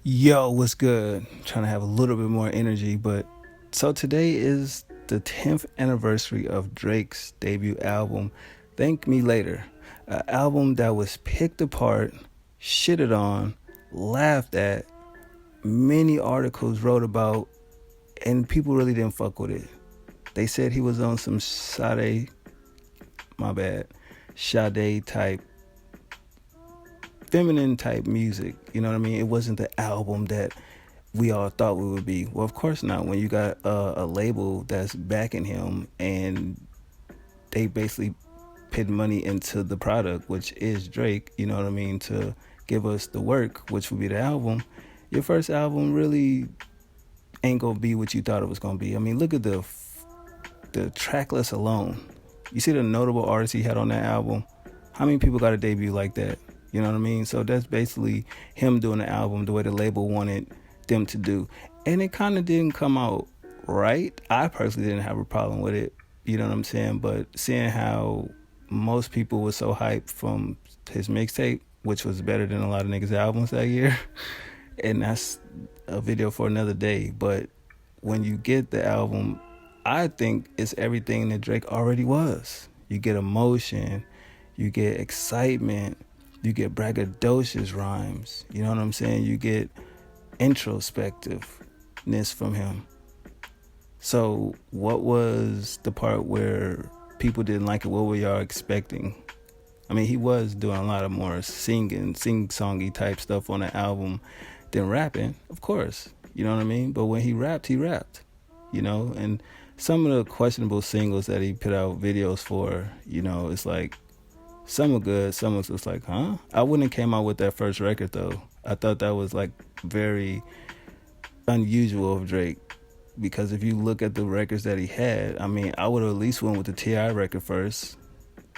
Yo, what's good? Trying to have a little bit more energy, but so today is the 10th anniversary of Drake's debut album, Thank Me Later. An album that was picked apart, shitted on, laughed at, many articles wrote about, and people really didn't fuck with it. They said he was on some Sade type, feminine type music. You know what I mean? It wasn't the album that we all thought we would be. Well, of course not. When you got a label that's backing him and they basically put money into the product, which is Drake, you know what I mean, to give us the work, which would be the album. Your first album really ain't gonna be what you thought it was gonna be. I mean, look at the track list alone. You see the notable artists he had on that album. How many people got a debut like that? You know what I mean? So that's basically him doing the album the way the label wanted them to do. And it kind of didn't come out right. I personally didn't have a problem with it. You know what I'm saying? But seeing how most people were so hyped from his mixtape, which was better than a lot of niggas' albums that year, and that's a video for another day. But when you get the album, I think it's everything that Drake already was. You get emotion, you get excitement, you get braggadocious rhymes. You know what I'm saying? You get introspectiveness from him. So, what was the part where people didn't like it? What were y'all expecting? I mean, he was doing a lot of more sing-songy type stuff on the album than rapping, of course. You know what I mean? But when he rapped, you know? And some of the questionable singles that he put out videos for, you know, it's like, some were good, some was just like, huh? I wouldn't have came out with that first record, though. I thought that was, like, very unusual of Drake. Because if you look at the records that he had, I mean, I would have at least went with the T.I. record first.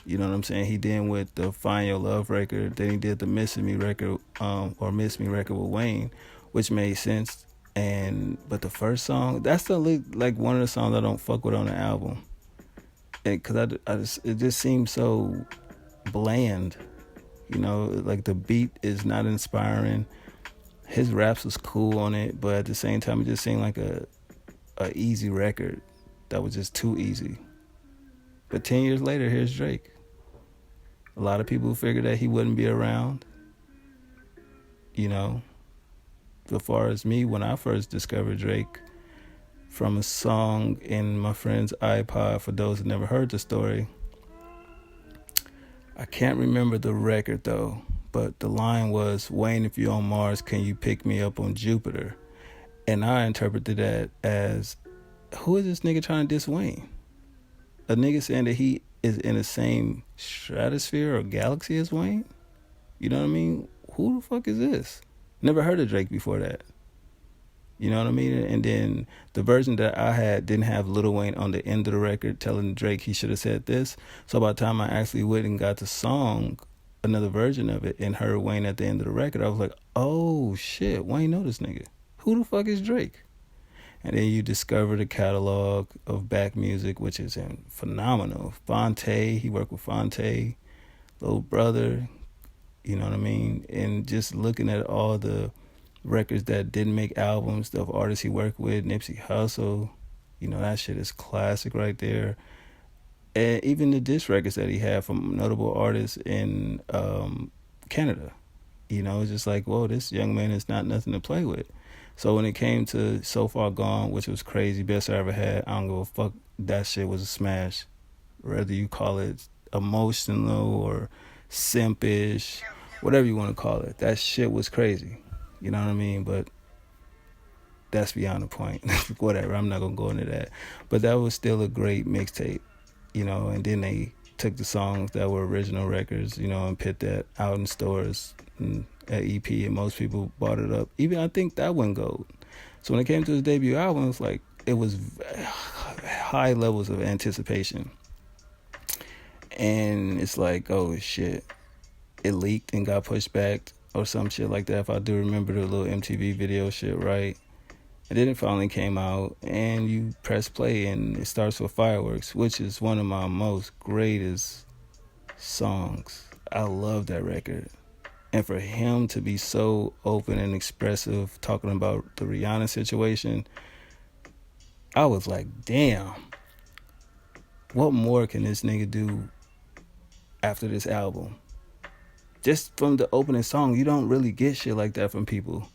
You know what I'm saying? He did with the Find Your Love record. Then he did the Missing Me record, or Miss Me record with Wayne, which made sense. But the first song, that's like one of the songs I don't fuck with on the album. Because it just seems so bland. You know, like the beat is not inspiring. His raps was cool on it, but at the same time, it just seemed like a easy record that was just too easy. But 10 years later, here's Drake. A lot of people figured that he wouldn't be around. You know, as far as me, when I first discovered Drake from a song in my friend's iPod, for those that never heard the story, I can't remember the record though, but the line was, Wayne, if you're on Mars, can you pick me up on Jupiter? And I interpreted that as, who is this nigga trying to diss Wayne? A nigga saying that he is in the same stratosphere or galaxy as Wayne? You know what I mean? Who the fuck is this? Never heard of Drake before that. You know what I mean? And then the version that I had didn't have Lil Wayne on the end of the record telling Drake he should have said this. So by the time I actually went and got the song, another version of it, and heard Wayne at the end of the record, I was like, oh shit, Wayne know this nigga. Who the fuck is Drake? And then you discover the catalog of back music, which is phenomenal. Phonte, he worked with Phonte, Little Brother, you know what I mean? And just looking at all the records that didn't make albums, the artists he worked with, Nipsey Hussle, you know, that shit is classic right there. And even the diss records that he had from notable artists in Canada. You know, it's just like, whoa, this young man is not nothing to play with. So when it came to So Far Gone, which was crazy, best I ever had, I don't give a fuck, that shit was a smash. Whether you call it emotional or simpish, whatever you want to call it, that shit was crazy. You know what I mean? But that's beyond the point. Whatever, I'm not going to go into that. But that was still a great mixtape, you know, and then they took the songs that were original records, you know, and put that out in stores and at EP, and most people bought it up. Even I think that went gold. So when it came to his debut album, it was high levels of anticipation. And it's like, oh shit, it leaked and got pushed back or some shit like that, if I do remember the little MTV video shit right. And then it finally came out, and you press play, and it starts with Fireworks, which is one of my most greatest songs. I love that record. And for him to be so open and expressive talking about the Rihanna situation, I was like, damn, what more can this nigga do after this album? Just from the opening song, you don't really get shit like that from people.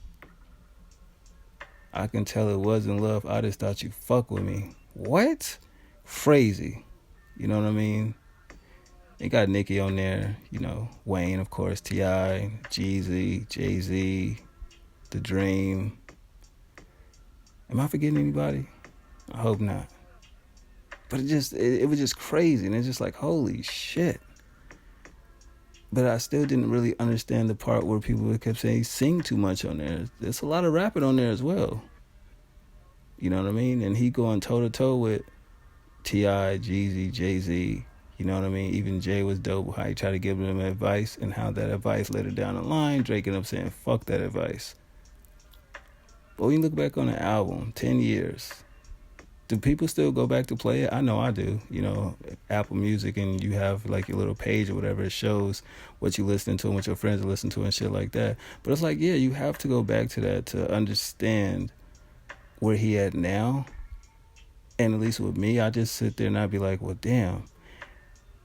I can tell it wasn't love. I just thought you fuck with me. What? Crazy. You know what I mean? They got Nicki on there. You know, Wayne, of course, T.I., Jeezy, Jay-Z, The Dream. Am I forgetting anybody? I hope not. But it was just crazy. And it's just like, holy shit. But I still didn't really understand the part where people kept saying sing too much on there. There's a lot of rapping on there as well. You know what I mean? And he going toe-to-toe with T.I., Jeezy, Jay-Z. You know what I mean? Even Jay was dope, how he tried to give them advice and how that advice later down the line, Drake ended up saying, fuck that advice. But when you look back on the album, 10 years, do people still go back to play it? I know I do. You know, Apple Music, and you have like your little page or whatever, it shows what you listen to and what your friends are listening to and shit like that. But it's like, yeah, you have to go back to that to understand where he at now. And at least with me, I just sit there and I'd be like, well, damn,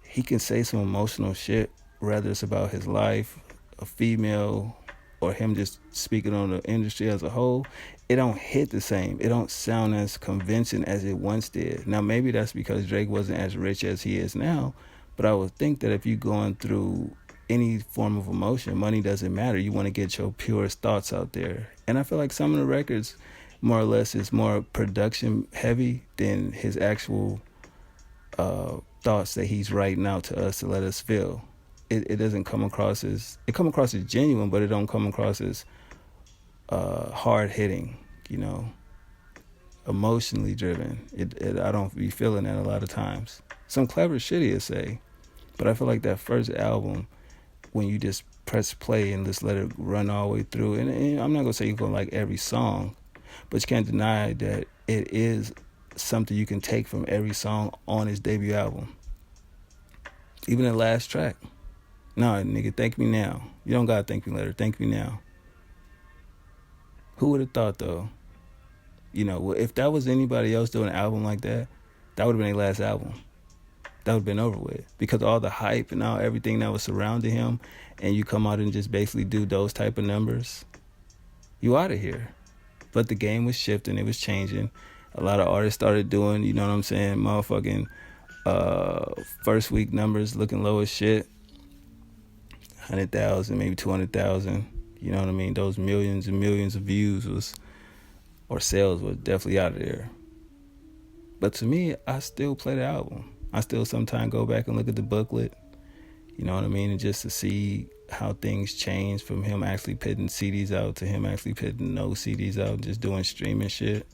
he can say some emotional shit, whether it's about his life, a female, or him just speaking on the industry as a whole. It don't hit the same. It don't sound as convincing as it once did. Now, maybe that's because Drake wasn't as rich as he is now, but I would think that if you're going through any form of emotion, money doesn't matter. You want to get your purest thoughts out there. And I feel like some of the records, more or less, is more production heavy than his actual thoughts that he's writing out to us to let us feel. It doesn't come across as, it come across as genuine, but it don't come across as hard hitting, you know, emotionally driven. I don't be feeling that a lot of times. Some clever shit he'll say, but I feel like that first album, when you just press play and just let it run all the way through, and I'm not gonna say you're gonna like every song, but you can't deny that it is something you can take from every song on his debut album. Even the last track. Nah, nigga, thank me now. You don't gotta thank me later. Thank me now. Who would have thought, though? You know, if that was anybody else doing an album like that, that would have been their last album. That would have been over with. Because all the hype and all everything that was surrounding him, and you come out and just basically do those type of numbers, you out of here. But the game was shifting. It was changing. A lot of artists started doing, you know what I'm saying, motherfucking first week numbers looking low as shit. 100,000, maybe 200,000. You know what I mean? Those millions and millions of views or sales was definitely out of there. But to me, I still play the album. I still sometimes go back and look at the booklet. You know what I mean? And just to see how things change from him actually putting CDs out to him actually putting no CDs out, just doing streaming shit.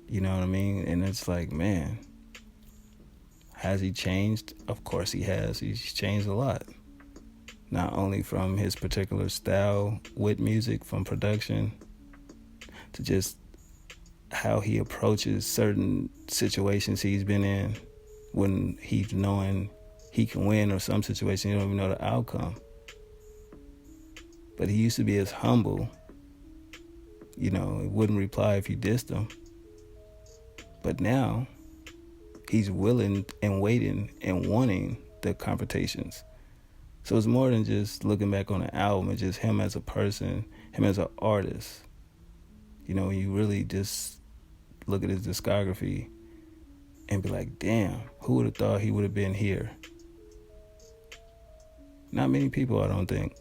You know what I mean? And it's like, man, has he changed? Of course he has. He's changed a lot. Not only from his particular style with music, from production, to just how he approaches certain situations he's been in when he's knowing he can win, or some situation you don't even know the outcome. But he used to be as humble, you know, he wouldn't reply if you dissed him. But now he's willing and waiting and wanting the confrontations. So it's more than just looking back on an album. It's just him as a person, him as an artist. You know, you really just look at his discography and be like, damn, who would have thought he would have been here? Not many people, I don't think.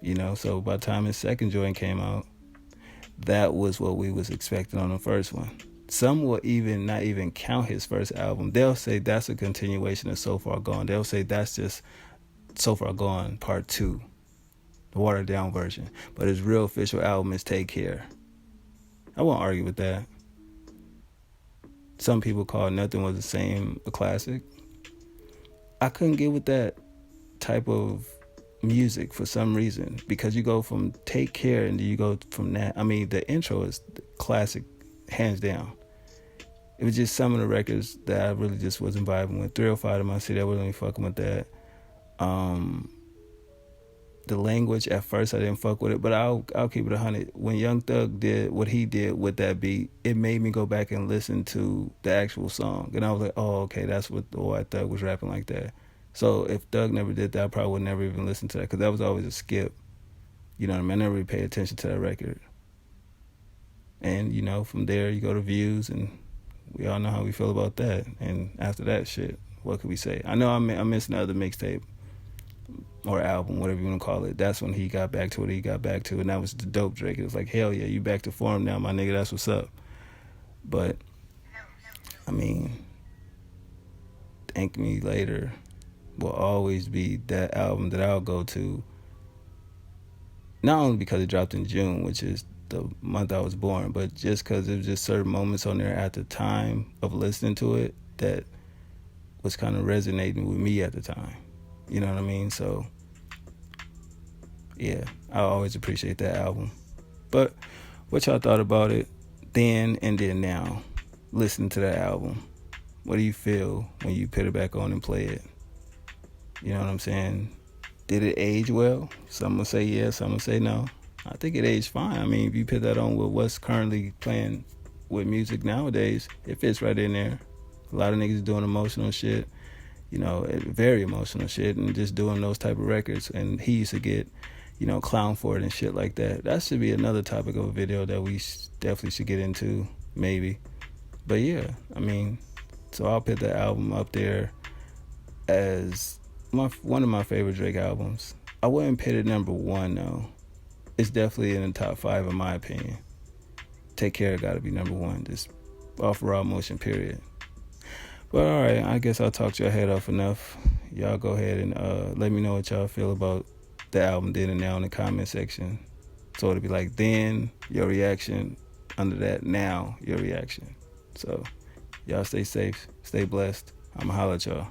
You know, so by the time his second joint came out, that was what we was expecting on the first one. Some will even not even count his first album. They'll say that's a continuation of So Far Gone. They'll say that's just So Far Gone Part 2, the watered down version. But his real official album is Take Care. I won't argue with that. Some people call Nothing Was the Same a classic. I couldn't get with that type of music for some reason, because you go from Take Care and you go from that. I mean, the intro is classic, hands down. It was just some of the records that I really just wasn't vibing with. 305 in My City, I wasn't really fucking with that. The language at first I didn't fuck with it, but I'll keep it 100. When Young Thug did what he did with that beat, it made me go back and listen to the actual song, and I was like, oh, okay, that's what why Thug was rapping like that. So if Thug never did that, I probably would never even listen to that, because that was always a skip. You know what I mean? I never really paid attention to that record. And you know, from there you go to Views, and we all know how we feel about that. And after that shit, what could we say? I know I'm missing the other mixtape or album, whatever you want to call it. That's when he got back to what he got back to, and that was the dope Drake. It was like, hell yeah, you back to form now, my nigga. That's what's up. But I mean, Thank Me Later will always be that album that I'll go to. Not only because it dropped in June, which is the month I was born, but just because there was just certain moments on there at the time of listening to it that was kind of resonating with me at the time. You know what I mean? So, yeah, I always appreciate that album. But what y'all thought about it then and then now, listening to that album? What do you feel when you put it back on and play it? You know what I'm saying? Did it age well? Some will say yes, some will say no. I think it aged fine. I mean, if you put that on with what's currently playing with music nowadays, it fits right in there. A lot of niggas doing emotional shit, you know, very emotional shit, and just doing those type of records. And he used to get, you know, clown for it and shit like that. That should be another topic of a video that we definitely should get into, maybe. But yeah, I mean, so I'll put that album up there as one of my favorite Drake albums. I wouldn't put it number one though. It's definitely in the top 5 in my opinion. Take Care got to be number 1, just off Raw Motion, period. But all right, I guess I'll talk your head off enough. Y'all go ahead and let me know what y'all feel about the album then and now in the comment section. So it'll be like then, your reaction. Under that, now, your reaction. So y'all stay safe, stay blessed. I'ma holla at y'all.